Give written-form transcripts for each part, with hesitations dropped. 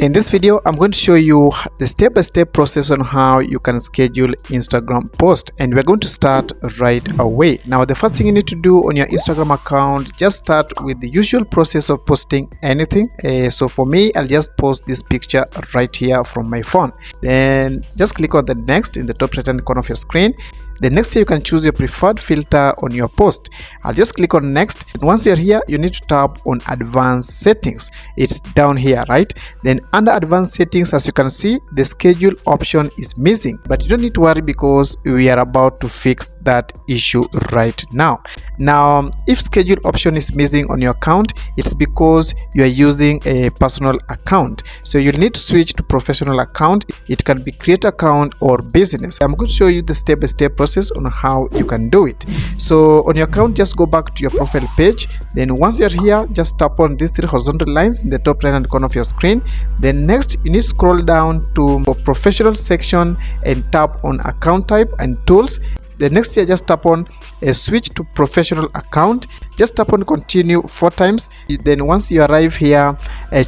In this video, I'm going to show you the step-by-step process on how you can schedule Instagram post, and we're going to start right away. Now, the first thing you need to do on your Instagram account, just start with the usual process of posting anything. So for me, I'll just post this picture right here from my phone. Then just click on the next in the top right hand corner of your screen. The next, you can choose your preferred filter on your post. I'll just click on next. Once you're here, you need to tap on advanced settings. It's down here, right? Then under advanced settings, as you can see, the schedule option is missing, but you don't need to worry because we are about to fix that issue right now. Now, if schedule option is missing on your account, it's because you are using a personal account. So you'll need to switch to professional account. It can be create account or business. I'm going to show you the step-by-step process on how you can do it. So on your account, just go back to your profile page. Then once you're here, just tap on these three horizontal lines in the top right hand corner of your screen. Then next, you need to scroll down to professional section and tap on account type and tools. The next here, just tap on a switch to professional account. Just tap on continue 4 times. Then once you arrive here,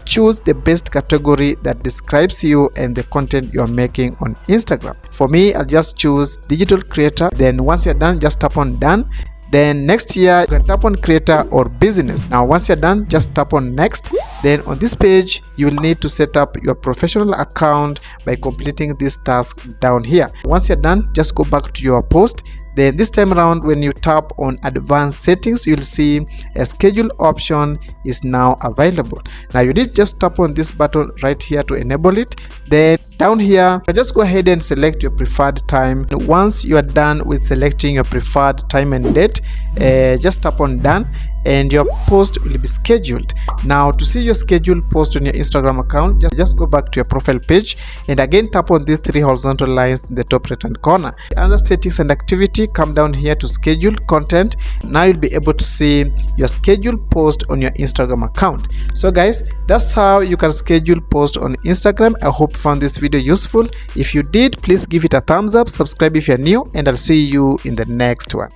choose the best category that describes you and the content you're making on Instagram. For me, I'll just choose digital creator. Then once you're done, just tap on done. Then next here, you can tap on creator or business. Now once you're done, just tap on next. Then on this page, you will need to set up your professional account by completing this task down here. Once you're done, just go back to your post. Then this time around, when you tap on advanced settings, you'll see a schedule option is now available. Now you need just tap on this button right here to enable it. Then down here, just go ahead and select your preferred time. Once you are done with selecting your preferred time and date, just tap on done and your post will be scheduled. Now to see your scheduled post on your Instagram account, just go back to your profile page and again tap on these 3 horizontal lines in the top right hand corner. Under settings and activity, come down here to scheduled content. Now you'll be able to see your scheduled post on your Instagram account. So guys, that's how you can schedule post on Instagram. I hope you found this video useful. If you did, please give it a thumbs up, subscribe if you're new, and I'll see you in the next one.